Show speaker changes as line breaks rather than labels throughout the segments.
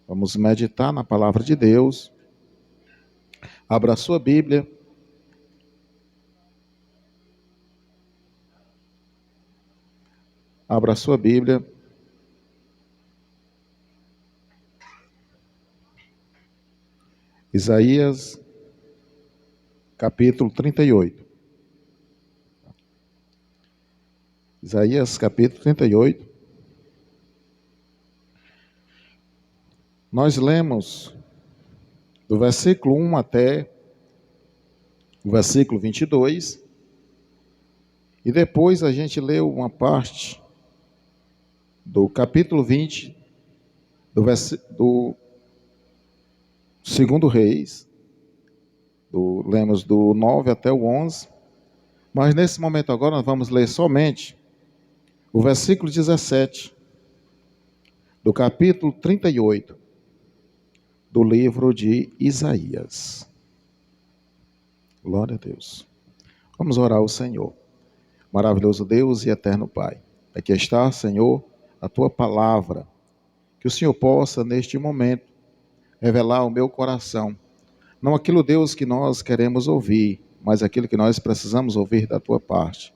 Vamos meditar na palavra de Deus. Abra a sua Bíblia. Abra a sua Bíblia. Isaías, capítulo 38. Isaías, capítulo 38. Nós lemos do versículo 1 até o versículo 22. E depois a gente leu uma parte do capítulo 20, do segundo Reis. Lemos do 9 até o 11. Mas nesse momento agora nós vamos ler somente o versículo 17 do capítulo 38 do livro de Isaías. Glória a Deus. Vamos orar ao Senhor. Maravilhoso Deus e eterno Pai. Aqui está, Senhor, a Tua palavra. Que o Senhor possa, neste momento, revelar ao meu coração. Não aquilo, Deus, que nós queremos ouvir, mas aquilo que nós precisamos ouvir da Tua parte.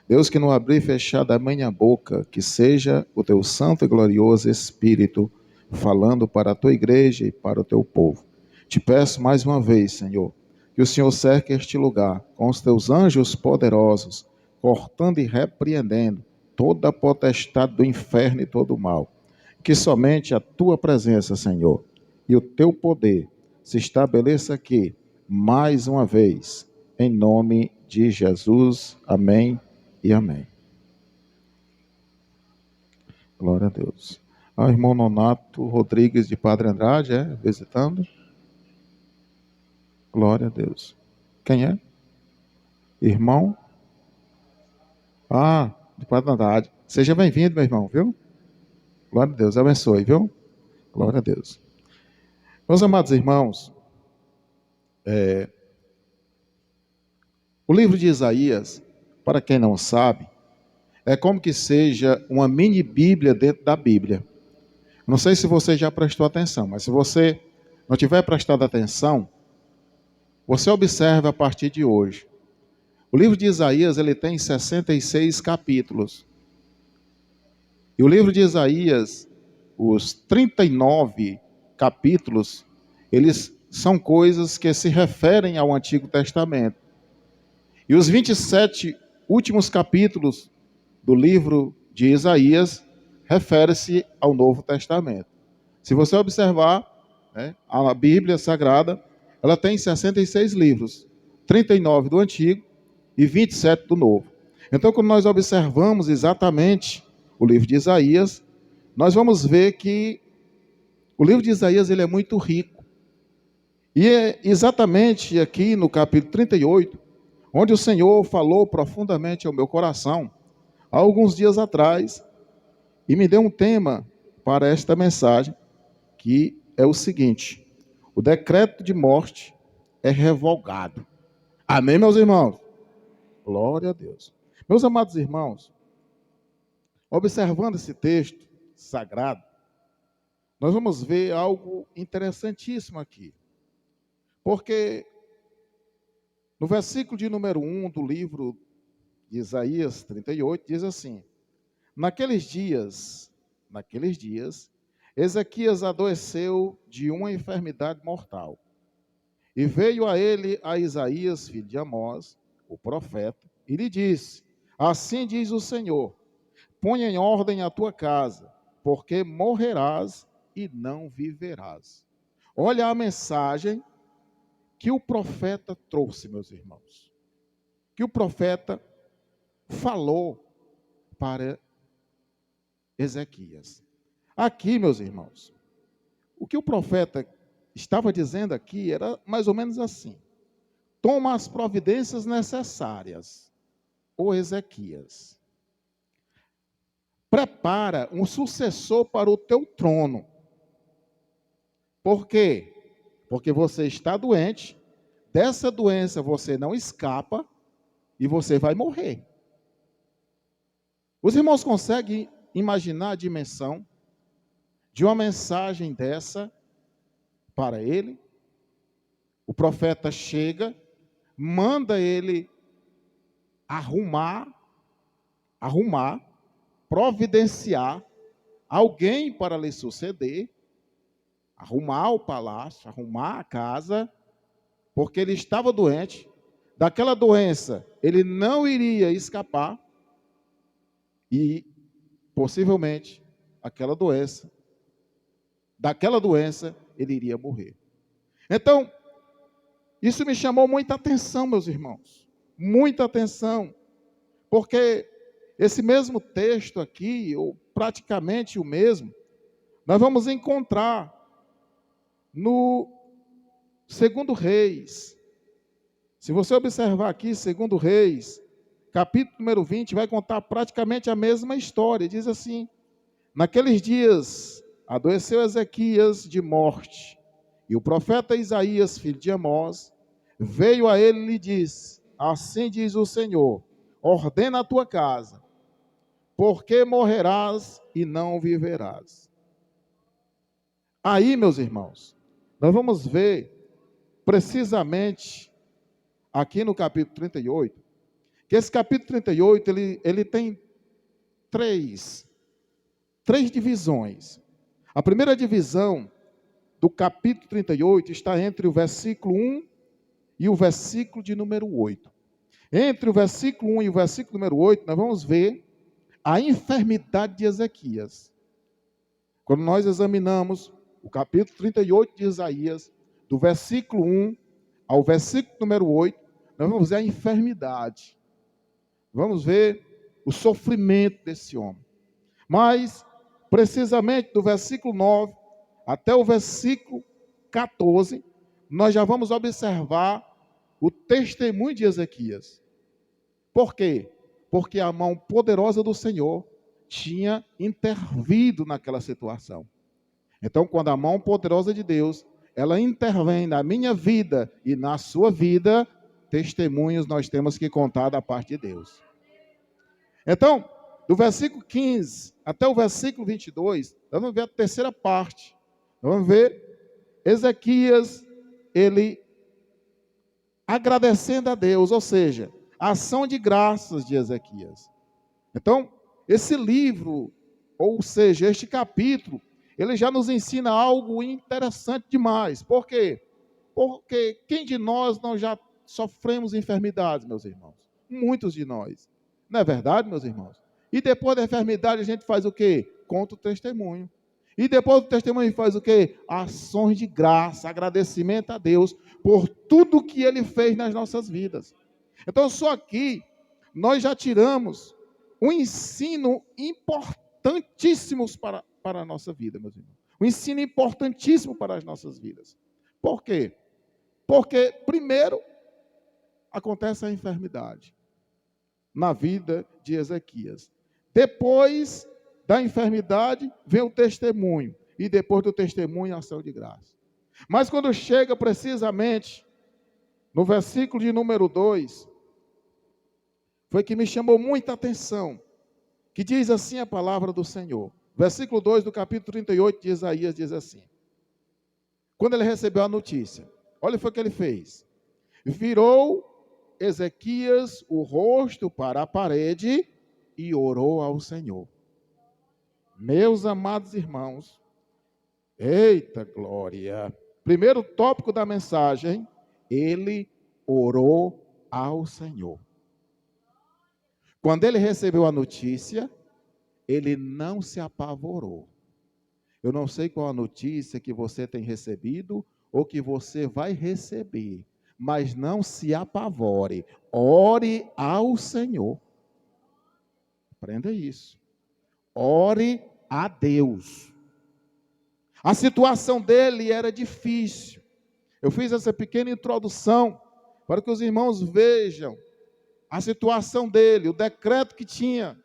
Deus, que não abrir e fechar da minha boca, que seja o Teu santo e glorioso Espírito falando para a Tua igreja e para o Teu povo. Te peço mais uma vez, Senhor, que o Senhor cerque este lugar com os Teus anjos poderosos, cortando e repreendendo toda a potestade do inferno e todo o mal. Que somente a Tua presença, Senhor, e o Teu poder se estabeleça aqui, mais uma vez, em nome de Jesus. Amém e amém. Glória a Deus. O irmão Nonato Rodrigues de Padre Andrade, visitando? Glória a Deus. Quem é? Irmão? De Padre Andrade. Seja bem-vindo, meu irmão, viu? Glória a Deus, abençoe, viu? Glória a Deus. Meus amados irmãos, o livro de Isaías, para quem não sabe, é como que seja uma mini Bíblia dentro da Bíblia. Não sei se você já prestou atenção, mas se você não tiver prestado atenção, você observa a partir de hoje. O livro de Isaías, ele tem 66 capítulos. E o livro de Isaías, os 39 capítulos, eles são coisas que se referem ao Antigo Testamento. E os 27 últimos capítulos do livro de Isaías refere-se ao Novo Testamento. Se você observar, a Bíblia Sagrada, ela tem 66 livros, 39 do Antigo e 27 do Novo. Então, quando nós observamos exatamente o livro de Isaías, nós vamos ver que o livro de Isaías ele é muito rico. E é exatamente aqui no capítulo 38, onde o Senhor falou profundamente ao meu coração, há alguns dias atrás, e me deu um tema para esta mensagem, que é o seguinte: o decreto de morte é revogado. Amém, meus irmãos? Glória a Deus. Meus amados irmãos, observando esse texto sagrado, nós vamos ver algo interessantíssimo aqui. Porque no versículo de número 1 do livro de Isaías 38, diz assim: Naqueles dias, Ezequias adoeceu de uma enfermidade mortal. E veio a ele a Isaías, filho de Amós, o profeta, e lhe disse: Assim diz o Senhor, põe em ordem a tua casa, porque morrerás e não viverás. Olha a mensagem que o profeta trouxe, meus irmãos. Que o profeta falou para Ezequias. Aqui, meus irmãos, o que o profeta estava dizendo aqui era mais ou menos assim: toma as providências necessárias, ô Ezequias. Prepara um sucessor para o teu trono. Por quê? Porque você está doente, dessa doença você não escapa e você vai morrer. Os irmãos conseguem imaginar a dimensão de uma mensagem dessa para ele. O profeta chega, manda ele arrumar, providenciar alguém para lhe suceder, arrumar o palácio, arrumar a casa, porque ele estava doente. Daquela doença, ele não iria escapar e, possivelmente, daquela doença, ele iria morrer. Então, isso me chamou muita atenção, meus irmãos. Muita atenção. Porque esse mesmo texto aqui, ou praticamente o mesmo, nós vamos encontrar no 2 Reis. Se você observar aqui, 2 Reis, capítulo número 20, vai contar praticamente a mesma história. Diz assim: naqueles dias adoeceu Ezequias de morte, e o profeta Isaías, filho de Amós, veio a ele e lhe disse: assim diz o Senhor, ordena a tua casa, porque morrerás e não viverás. Aí, meus irmãos, nós vamos ver precisamente aqui no capítulo 38, que esse capítulo 38, ele tem três divisões. A primeira divisão do capítulo 38 está entre o versículo 1 e o versículo de número 8. Entre o versículo 1 e o versículo número 8, nós vamos ver a enfermidade de Ezequias. Quando nós examinamos o capítulo 38 de Isaías, do versículo 1 ao versículo número 8, nós vamos ver a enfermidade. Vamos ver o sofrimento desse homem. Mas, precisamente do versículo 9 até o versículo 14, nós já vamos observar o testemunho de Ezequias. Por quê? Porque a mão poderosa do Senhor tinha intervido naquela situação. Então, quando a mão poderosa de Deus, ela intervém na minha vida e na sua vida, testemunhos nós temos que contar da parte de Deus. Então, do versículo 15 até o versículo 22, nós vamos ver a terceira parte. Nós vamos ver Ezequias, ele agradecendo a Deus, ou seja, a ação de graças de Ezequias. Então, esse livro, ou seja, este capítulo, ele já nos ensina algo interessante demais. Por quê? Porque quem de nós não já sofremos enfermidades, meus irmãos? Muitos de nós. Não é verdade, meus irmãos? E depois da enfermidade a gente faz o quê? Conta o testemunho. E depois do testemunho a gente faz o quê? Ações de graça, agradecimento a Deus por tudo que Ele fez nas nossas vidas. Então só aqui nós já tiramos um ensino importantíssimo para a nossa vida, meus irmãos. Um ensino importantíssimo para as nossas vidas. Por quê? Porque primeiro acontece a enfermidade na vida de Ezequias. Depois da enfermidade vem o testemunho. E depois do testemunho, a ação de graça. Mas quando chega precisamente no versículo de número 2, foi que me chamou muita atenção. Que diz assim a palavra do Senhor. Versículo 2 do capítulo 38 de Isaías diz assim. Quando ele recebeu a notícia, olha o que ele fez. Virou Ezequias o rosto para a parede e orou ao Senhor. Meus amados irmãos, eita glória! Primeiro tópico da mensagem, ele orou ao Senhor. Quando ele recebeu a notícia, ele não se apavorou. Eu não sei qual a notícia que você tem recebido ou que você vai receber, mas não se apavore. Ore ao Senhor. Aprenda isso. Ore a Deus. A situação dele era difícil. Eu fiz essa pequena introdução para que os irmãos vejam a situação dele, o decreto que tinha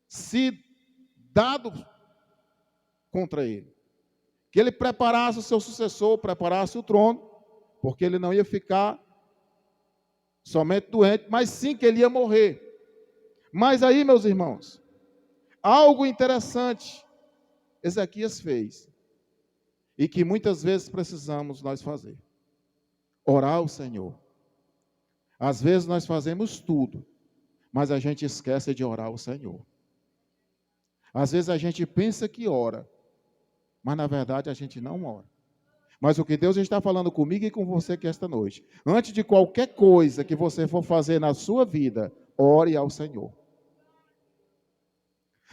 sido dado contra ele. Que ele preparasse o seu sucessor, preparasse o trono, porque ele não ia ficar somente doente, mas sim que ele ia morrer. Mas aí, meus irmãos, algo interessante Ezequias fez. e que muitas vezes precisamos nós fazer. Orar ao Senhor. Às vezes nós fazemos tudo, mas a gente esquece de orar ao Senhor. Às vezes a gente pensa que ora, mas na verdade a gente não ora. Mas o que Deus está falando comigo e com você aqui esta noite, antes de qualquer coisa que você for fazer na sua vida, ore ao Senhor.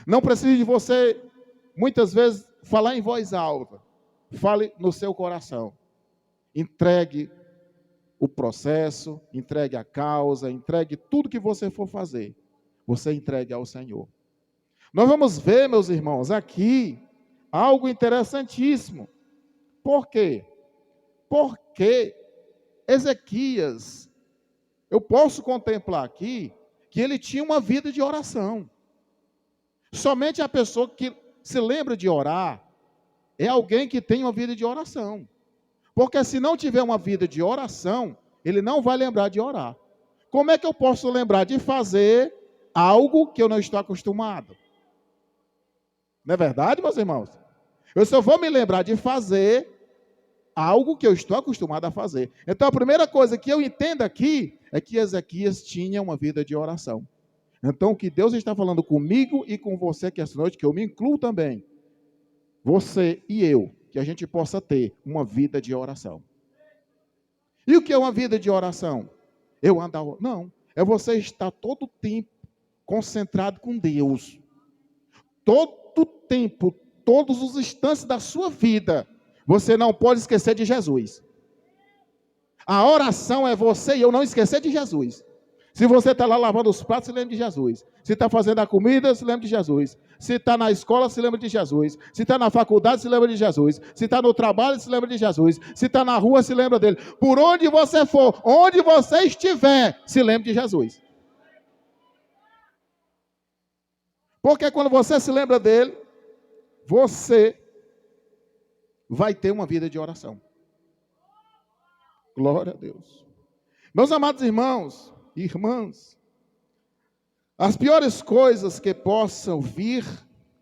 Não precisa de você, muitas vezes, falar em voz alta. Fale no seu coração. Entregue o processo, entregue a causa, entregue tudo que você for fazer. Você entregue ao Senhor. Nós vamos ver, meus irmãos, aqui algo interessantíssimo. Por quê? Porque Ezequias, eu posso contemplar aqui que ele tinha uma vida de oração. Somente a pessoa que se lembra de orar é alguém que tem uma vida de oração. Porque se não tiver uma vida de oração, ele não vai lembrar de orar. Como é que eu posso lembrar de fazer algo que eu não estou acostumado? Não é verdade, meus irmãos? Eu só vou me lembrar de fazer algo que eu estou acostumado a fazer. Então, a primeira coisa que eu entendo aqui é que Ezequias tinha uma vida de oração. Então, o que Deus está falando comigo e com você aqui esta noite, que eu me incluo também, você e eu, que a gente possa ter uma vida de oração. E o que é uma vida de oração? Eu andar... Não, é você estar todo o tempo concentrado com Deus. Todo o tempo, todos os instantes da sua vida, você não pode esquecer de Jesus. A oração é você e eu não esquecer de Jesus. Se você está lá lavando os pratos, se lembra de Jesus. Se está fazendo a comida, se lembra de Jesus. Se está na escola, se lembra de Jesus. Se está na faculdade, se lembra de Jesus. Se está no trabalho, se lembra de Jesus. Se está na rua, se lembra dele. Por onde você for, onde você estiver, se lembre de Jesus. Porque quando você se lembra dele, você vai ter uma vida de oração. Glória a Deus. Meus amados irmãos e irmãs, as piores coisas que possam vir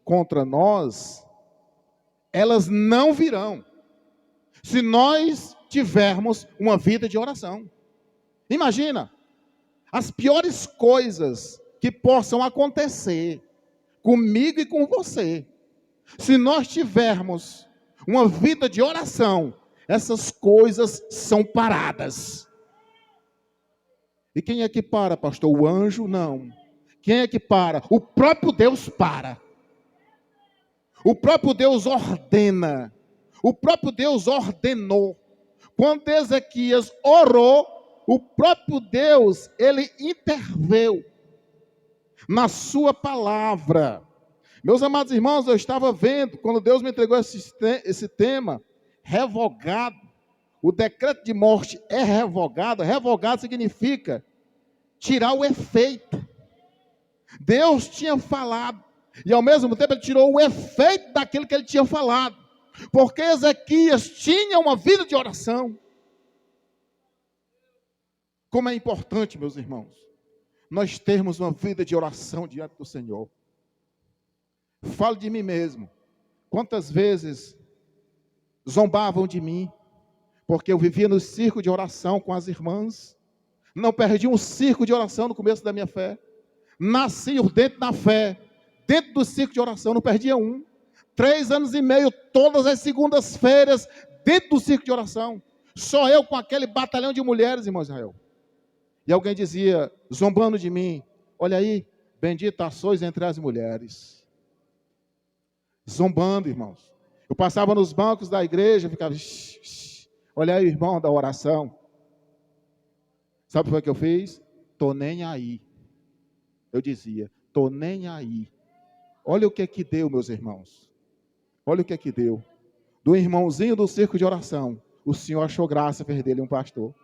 contra nós, elas não virão, se nós tivermos uma vida de oração. Imagina, as piores coisas que possam acontecer comigo e com você, se nós tivermos uma vida de oração, essas coisas são paradas. E quem é que para, pastor? O anjo? Não. Quem é que para? O próprio Deus para. O próprio Deus ordena. O próprio Deus ordenou. Quando Ezequias orou, o próprio Deus, ele interveio na sua palavra. Meus amados irmãos, eu estava vendo, quando Deus me entregou esse tema, revogado. O decreto de morte é revogado. Revogado significa tirar o efeito. Deus tinha falado, e ao mesmo tempo ele tirou o efeito daquilo que ele tinha falado. Porque Ezequias tinha uma vida de oração. Como é importante, meus irmãos, nós termos uma vida de oração diante do Senhor. Falo de mim mesmo. Quantas vezes zombavam de mim, porque eu vivia no circo de oração com as irmãs. Não perdi um circo de oração no começo da minha fé. Nasci dentro da fé, dentro do circo de oração, não perdia um. 3 anos e meio, todas as segundas-feiras, dentro do circo de oração. Só eu com aquele batalhão de mulheres, irmão Israel. E alguém dizia, zombando de mim, olha aí, bendita sois entre as mulheres. Zombando, irmãos. Eu passava nos bancos da igreja, ficava, olha aí, irmão da oração. Sabe o que foi que eu fiz? Tô nem aí. Eu dizia, tô nem aí. Olha o que deu, meus irmãos. Olha o que deu. Do irmãozinho do circo de oração, o Senhor achou graça, fez dele um pastor.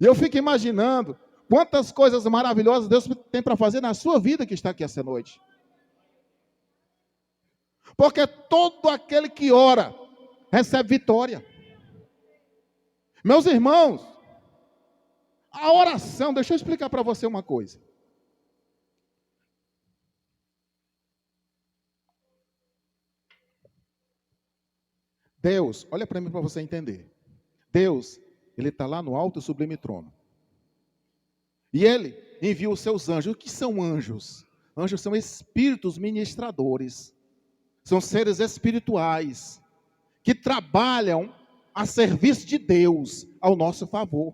E eu fico imaginando quantas coisas maravilhosas Deus tem para fazer na sua vida que está aqui essa noite. Porque todo aquele que ora recebe vitória. Meus irmãos, a oração, deixa eu explicar para você uma coisa. Deus, olha para mim para você entender. Deus, ele está lá no alto e sublime trono. E ele envia os seus anjos. O que são anjos? Anjos são espíritos ministradores. São seres espirituais que trabalham a serviço de Deus ao nosso favor.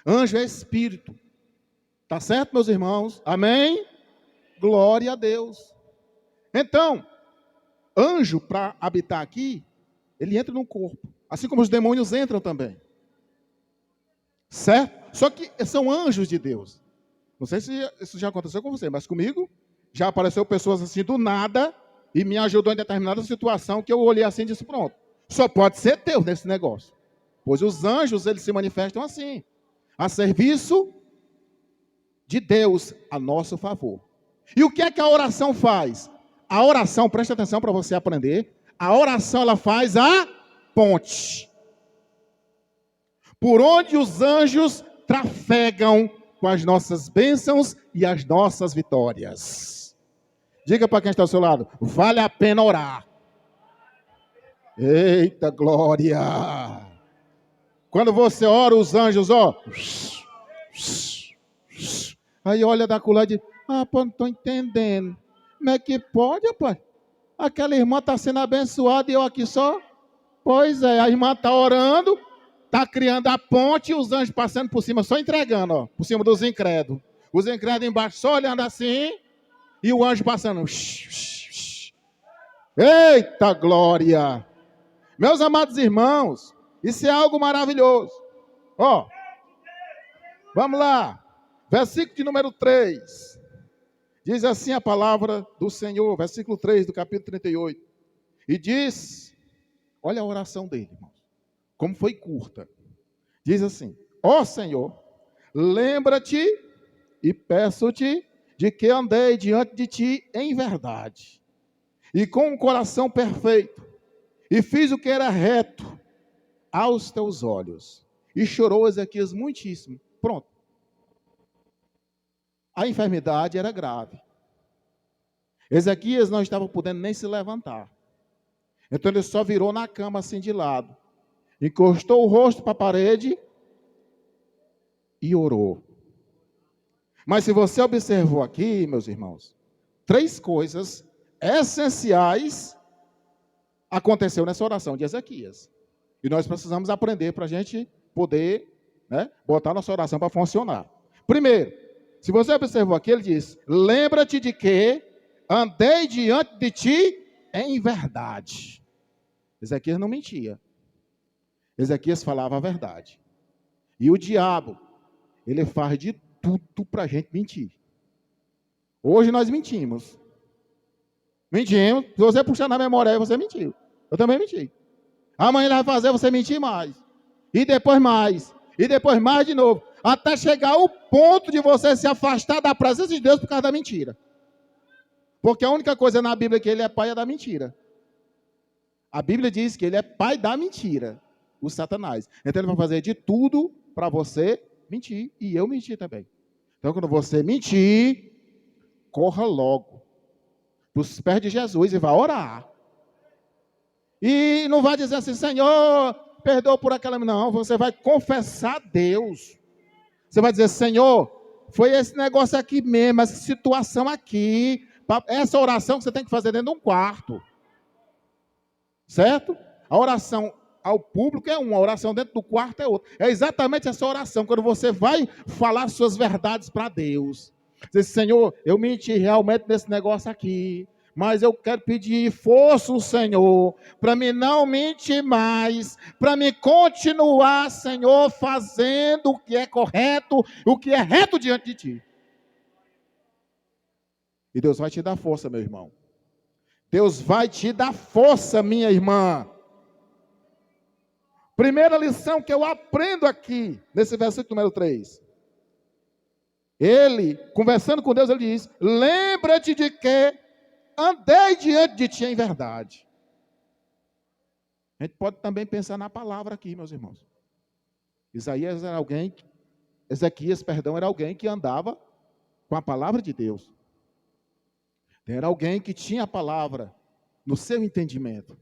Anjo é espírito. Tá certo, meus irmãos? Amém? Glória a Deus. Então, anjo para habitar aqui, ele entra no corpo. Assim como os demônios entram também. Certo? Só que são anjos de Deus. Não sei se isso já aconteceu com você, mas comigo já apareceu pessoas assim do nada e me ajudou em determinada situação que eu olhei assim e disse, pronto, só pode ser Deus nesse negócio. Pois os anjos, eles se manifestam assim, a serviço de Deus a nosso favor. E o que é que a oração faz? A oração, presta atenção para você aprender, a oração ela faz a ponte. Por onde os anjos trafegam com as nossas bênçãos e as nossas vitórias. Diga para quem está ao seu lado, vale a pena orar. Eita glória! Quando você ora, os anjos, ó. Aí olha da coluna e diz, pô, não estou entendendo. Como é que pode, rapaz? Aquela irmã está sendo abençoada e eu aqui só? Pois é, a irmã está orando, está criando a ponte e os anjos passando por cima, só entregando, ó, por cima dos incrédulos. Os incrédulos embaixo só olhando assim e o anjo passando. Eita glória! Meus amados irmãos, isso é algo maravilhoso. Ó, vamos lá. Versículo de número 3. Diz assim a palavra do Senhor, versículo 3 do capítulo 38. E diz, olha a oração dele, irmãos, como foi curta. Diz assim, ó Senhor, lembra-te e peço-te de que andei diante de ti em verdade, e com um coração perfeito, e fiz o que era reto aos teus olhos. E chorou Ezequias muitíssimo. Pronto. A enfermidade era grave. Ezequias não estava podendo nem se levantar. Então ele só virou na cama assim de lado. Encostou o rosto para a parede e orou. Mas se você observou aqui, meus irmãos, 3 coisas essenciais aconteceu nessa oração de Ezequias. E nós precisamos aprender para a gente poder, botar nossa oração para funcionar. Primeiro, se você observou aqui, ele diz, lembra-te de que andei diante de ti em verdade. Ezequias não mentia. Ezequias falava a verdade. E o diabo, ele faz de tudo para a gente mentir. Hoje nós mentimos. Mentimos. Se você puxar na memória aí, você mentiu. Eu também menti. Amanhã ele vai fazer você mentir mais. E depois mais. E depois mais de novo. Até chegar ao ponto de você se afastar da presença de Deus por causa da mentira. Porque a única coisa na Bíblia que ele é pai é da mentira. A Bíblia diz que ele é pai da mentira, o Satanás. Então ele vai fazer de tudo para você mentir. E eu mentir também. Então quando você mentir, corra logo para os pés de Jesus e vá orar. E não vai dizer assim, Senhor, perdoa por aquela... Não, você vai confessar a Deus. Você vai dizer, Senhor, foi esse negócio aqui mesmo, essa situação aqui. Essa oração que você tem que fazer dentro de um quarto. Certo? A oração ao público é uma, a oração dentro do quarto é outra. É exatamente essa oração, quando você vai falar suas verdades para Deus. Diz, Senhor, eu menti realmente nesse negócio aqui. Mas eu quero pedir força ao Senhor, para mim não mentir mais, para me continuar, Senhor, fazendo o que é correto, o que é reto diante de Ti. E Deus vai te dar força, meu irmão. Deus vai te dar força, minha irmã. Primeira lição que eu aprendo aqui, nesse versículo número 3. Ele, conversando com Deus, ele diz, lembra-te de que andei diante de ti em verdade. A gente pode também pensar na palavra aqui, meus irmãos. Ezequias era alguém que andava com a palavra de Deus. Era alguém que tinha a palavra no seu entendimento.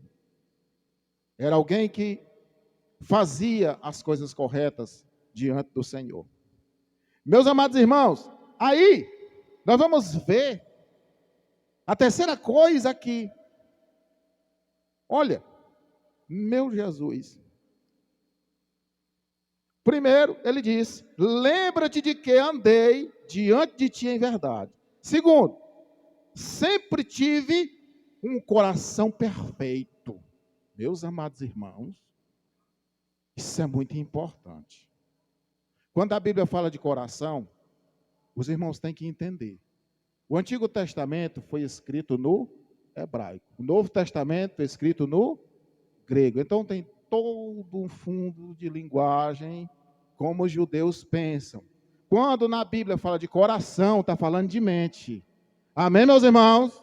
Era alguém que fazia as coisas corretas diante do Senhor. Meus amados irmãos, aí nós vamos ver a terceira coisa aqui. Olha, meu Jesus. Primeiro, ele diz: lembra-te de que andei diante de ti em verdade. Segundo, sempre tive um coração perfeito. Meus amados irmãos, isso é muito importante. Quando a Bíblia fala de coração, os irmãos têm que entender. O Antigo Testamento foi escrito no hebraico. O Novo Testamento é escrito no grego. Então tem todo um fundo de linguagem como os judeus pensam. Quando na Bíblia fala de coração, está falando de mente. Amém, meus irmãos?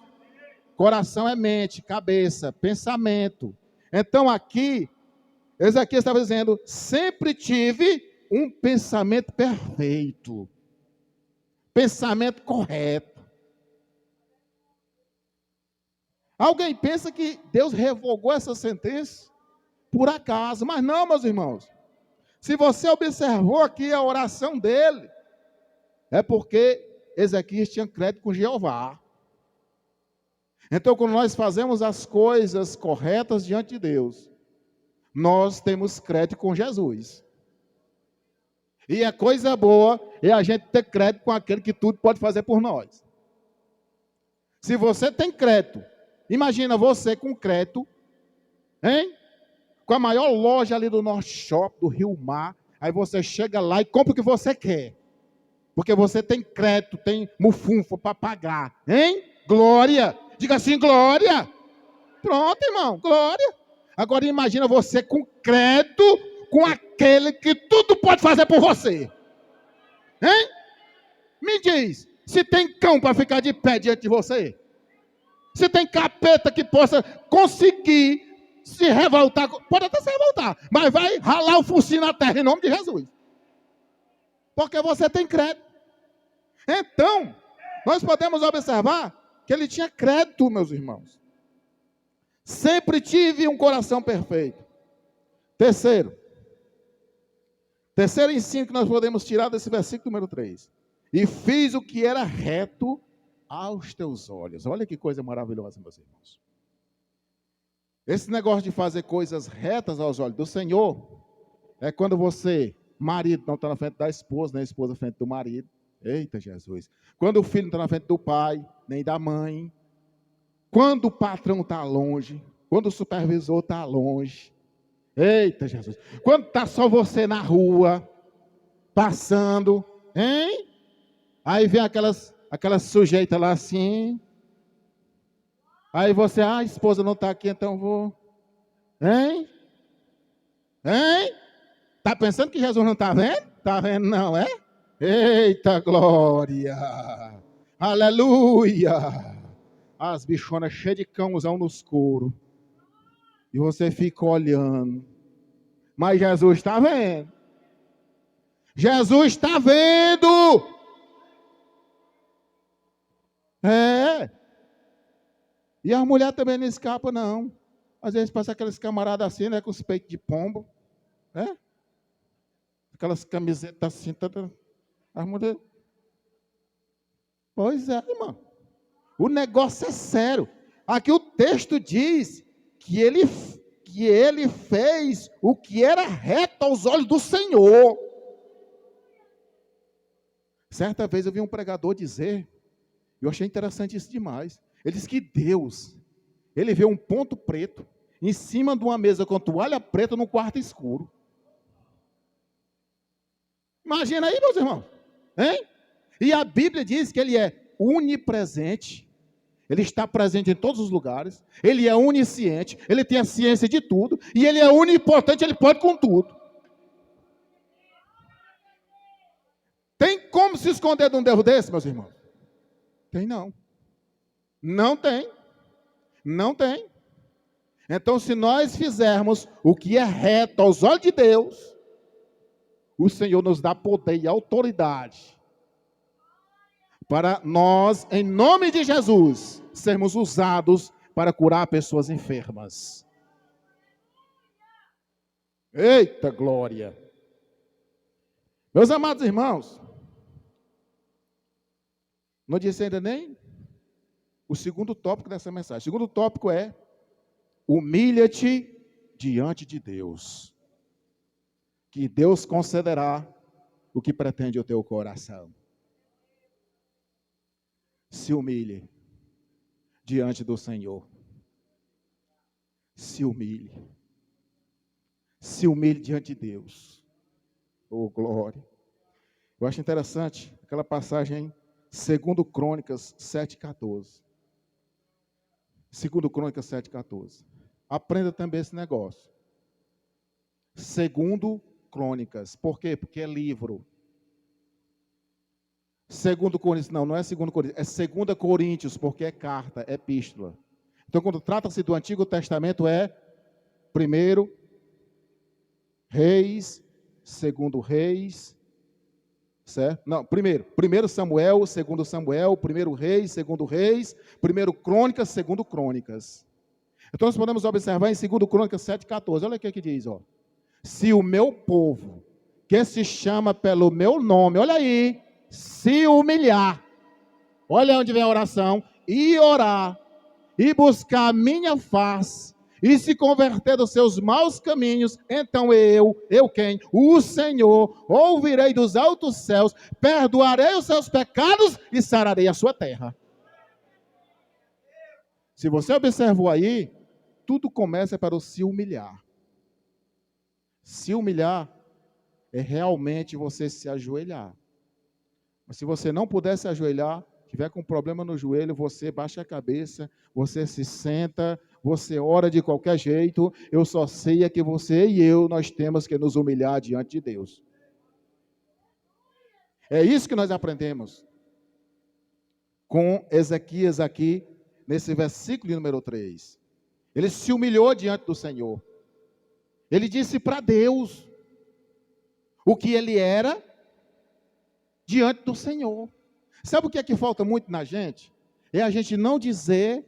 Coração é mente, cabeça, pensamento. Então aqui, Ezequiel estava dizendo: sempre tive um pensamento perfeito. Pensamento correto. Alguém pensa que Deus revogou essa sentença por acaso, mas não, meus irmãos. Se você observou aqui a oração dele, é porque Ezequias tinha crédito com Jeová. Então, quando nós fazemos as coisas corretas diante de Deus, nós temos crédito com Jesus. E a coisa boa é a gente ter crédito com aquele que tudo pode fazer por nós. Se você tem crédito, imagina você com crédito, hein? Com a maior loja ali do Norte Shopping, do Rio Mar, aí você chega lá e compra o que você quer. Porque você tem crédito, tem mufunfa para pagar, hein? Glória! Diga assim, glória! Pronto, irmão, glória! Agora imagina você com crédito, com aquele que tudo pode fazer por você. Hein? Me diz, se tem cão para ficar de pé diante de você? Se tem capeta que possa conseguir se revoltar, pode até se revoltar, mas vai ralar o focinho na terra em nome de Jesus. Porque você tem crédito. Então, nós podemos observar que ele tinha crédito, meus irmãos. Sempre tive um coração perfeito. Terceiro ensino que nós podemos tirar desse versículo número 3. E fiz o que era reto aos teus olhos. Olha que coisa maravilhosa, meus irmãos. Esse negócio de fazer coisas retas aos olhos do Senhor é quando você, marido, não está na frente da esposa, nem a esposa na frente do marido. Eita, Jesus. Quando o filho não está na frente do pai, nem da mãe. Quando o patrão está longe. Quando o supervisor está longe. Eita, Jesus. Quando está só você na rua, passando, hein? Aí vem aquelas sujeitas lá assim. Aí você, a esposa não está aqui, então vou. Hein? Hein? Está pensando que Jesus não está vendo? Está vendo não, é? Eita glória! Aleluia! As bichonas cheias de cãozão nos couros. E você fica olhando. Mas Jesus está vendo. Jesus está vendo! É. E a mulher também não escapa, não. Às vezes passa aqueles camaradas assim, né? Com os peitos de pombo. Né? Aquelas camisetas assim, toda. As mulheres. Pois é, irmão. O negócio é sério. Aqui o texto diz que ele fez o que era reto aos olhos do Senhor. Certa vez eu vi um pregador dizer, eu achei interessante isso demais. Ele disse que Deus, ele vê um ponto preto em cima de uma mesa com toalha preta no quarto escuro. Imagina aí, meus irmãos. Hein? E a Bíblia diz que ele é onipresente. Ele está presente em todos os lugares. Ele é onisciente. Ele tem a ciência de tudo. E ele é onipotente, ele pode com tudo. Tem como se esconder de um Deus desse, meus irmãos? Tem não. Não tem. Não tem. Então, se nós fizermos o que é reto aos olhos de Deus, o Senhor nos dá poder e autoridade para nós, em nome de Jesus, sermos usados para curar pessoas enfermas. Eita glória! Meus amados irmãos, não disse ainda nem o segundo tópico dessa mensagem. O segundo tópico é: humilha-te diante de Deus, que Deus concederá o que pretende o teu coração. Se humilhe diante do Senhor. Se humilhe. Se humilhe diante de Deus. Oh, glória. Eu acho interessante aquela passagem em 2 Crônicas 7,14. 2 Crônicas 7,14. Aprenda também esse negócio. 2 Crônicas. Por quê? Porque é livro. 2 Coríntios, não é 2 Coríntios, é 2 Coríntios, porque é carta, é epístola. Então, quando trata-se do Antigo Testamento, é 1 Reis, 2 Reis, certo? Não, primeiro Samuel, 2 Samuel, 1 Reis, 2 Reis, 1 Crônicas, 2 Crônicas. Então, nós podemos observar em 2 Crônicas 7,14, olha o que diz, ó. Se o meu povo, que se chama pelo meu nome, olha aí, se humilhar, olha onde vem a oração, e orar, e buscar a minha face, e se converter dos seus maus caminhos, então eu quem? O Senhor, ouvirei dos altos céus, perdoarei os seus pecados e sararei a sua terra. Se você observou aí, tudo começa para o se humilhar. Se humilhar é realmente você se ajoelhar. Mas se você não puder se ajoelhar, tiver com problema no joelho, você baixa a cabeça, você se senta, você ora de qualquer jeito. Eu só sei é que você e eu, nós temos que nos humilhar diante de Deus. É isso que nós aprendemos com Ezequias aqui, nesse versículo número 3. Ele se humilhou diante do Senhor. Ele disse para Deus o que ele era diante do Senhor. Sabe o que é que falta muito na gente? É a gente não dizer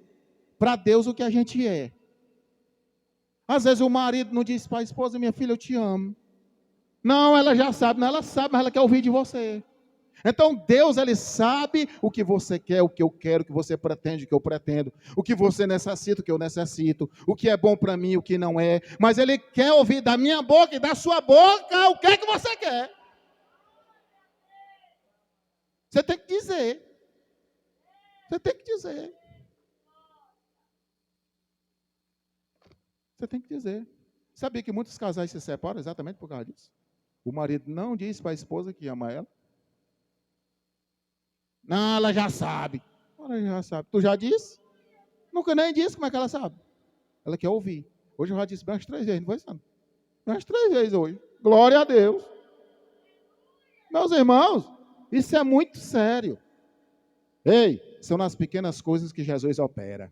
para Deus o que a gente é. Às vezes o marido não diz para a esposa: minha filha, eu te amo. Não, ela já sabe. Não, ela sabe, mas ela quer ouvir de você. Então Deus, Ele sabe o que você quer, o que eu quero, o que você pretende, o que eu pretendo, o que você necessita, o que eu necessito, o que é bom para mim, o que não é. Mas Ele quer ouvir da minha boca e da sua boca o que é que você quer. Você tem que dizer. Você tem que dizer. Você tem que dizer. Sabia que muitos casais se separam exatamente por causa disso? O marido não diz para a esposa que ama ela. Não, ela já sabe. Ela já sabe. Tu já disse? Nunca nem disse, como é que ela sabe? Ela quer ouvir. Hoje eu já disse umas 3 vezes, não foi, Sandro? Umas 3 vezes hoje. Glória a Deus. Meus irmãos, isso é muito sério. Ei, são nas pequenas coisas que Jesus opera.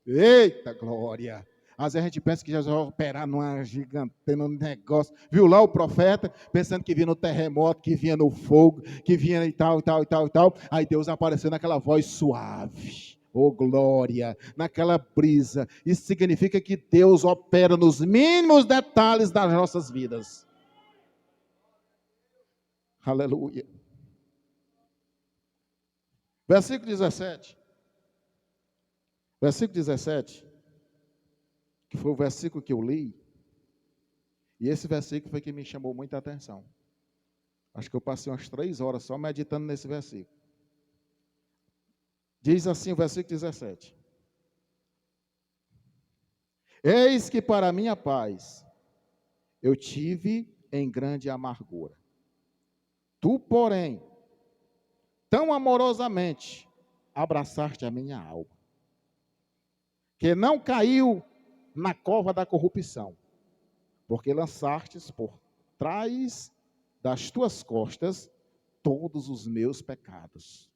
Eita glória! Às vezes a gente pensa que Jesus vai operar numa gigante, num negócio. Viu lá o profeta, pensando que vinha no terremoto, que vinha no fogo, que vinha e tal, e tal, e tal, e tal. Aí Deus apareceu naquela voz suave. Oh glória! Naquela brisa. Isso significa que Deus opera nos mínimos detalhes das nossas vidas. Aleluia. Versículo 17. Versículo 17, que foi o versículo que eu li, e esse versículo foi que me chamou muita atenção. Acho que eu passei umas 3 horas só meditando nesse versículo. Diz assim o versículo 17. Eis que para minha paz eu tive em grande amargura. Tu, porém, tão amorosamente abraçaste a minha alma, que não caiu na cova da corrupção, porque lançastes por trás das tuas costas todos os meus pecados.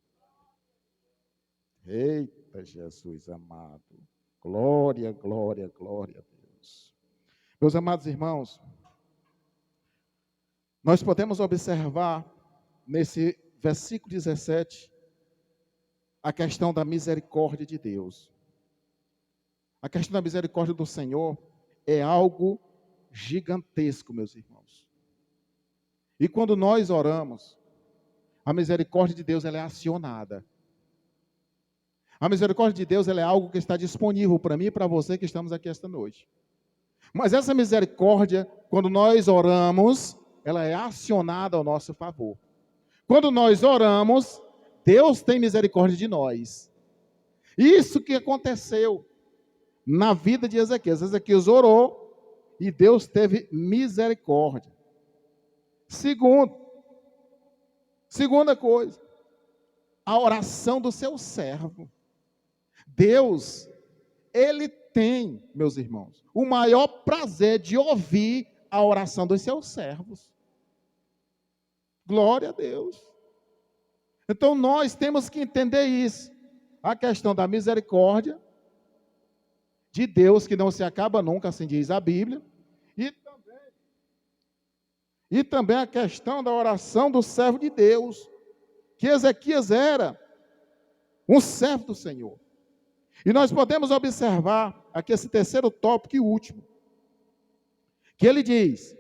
Eita Jesus amado, glória, glória, glória a Deus. Meus amados irmãos, nós podemos observar nesse versículo 17 a questão da misericórdia de Deus. A questão da misericórdia do Senhor é algo gigantesco, meus irmãos. E quando nós oramos, a misericórdia de Deus ela é acionada. A misericórdia de Deus ela é algo que está disponível para mim e para você que estamos aqui esta noite. Mas essa misericórdia, quando nós oramos, ela é acionada ao nosso favor. Quando nós oramos, Deus tem misericórdia de nós. Isso que aconteceu na vida de Ezequias. Ezequias orou e Deus teve misericórdia. Segunda coisa, a oração do seu servo. Deus, ele tem, meus irmãos, o maior prazer de ouvir a oração dos seus servos. Glória a Deus. Então nós temos que entender isso. A questão da misericórdia de Deus, que não se acaba nunca, assim diz a Bíblia. E também a questão da oração do servo de Deus, que Ezequias era um servo do Senhor. E nós podemos observar aqui esse terceiro tópico e último, que ele diz: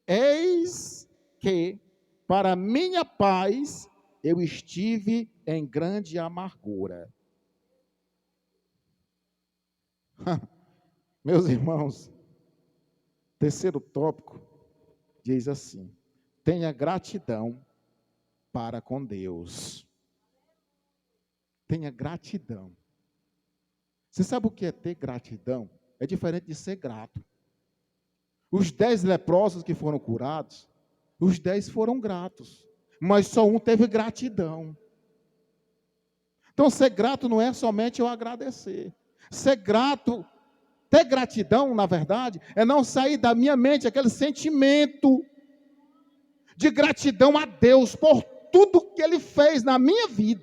eis que para minha paz eu estive em grande amargura. Meus irmãos, terceiro tópico diz assim: tenha gratidão para com Deus. Tenha gratidão. Você sabe o que é ter gratidão? É diferente de ser grato. Os 10 leprosos que foram curados, os 10 foram gratos, mas só um teve gratidão. Então ser grato não é somente eu agradecer. Ser grato, ter gratidão, na verdade, é não sair da minha mente aquele sentimento de gratidão a Deus por tudo que Ele fez na minha vida.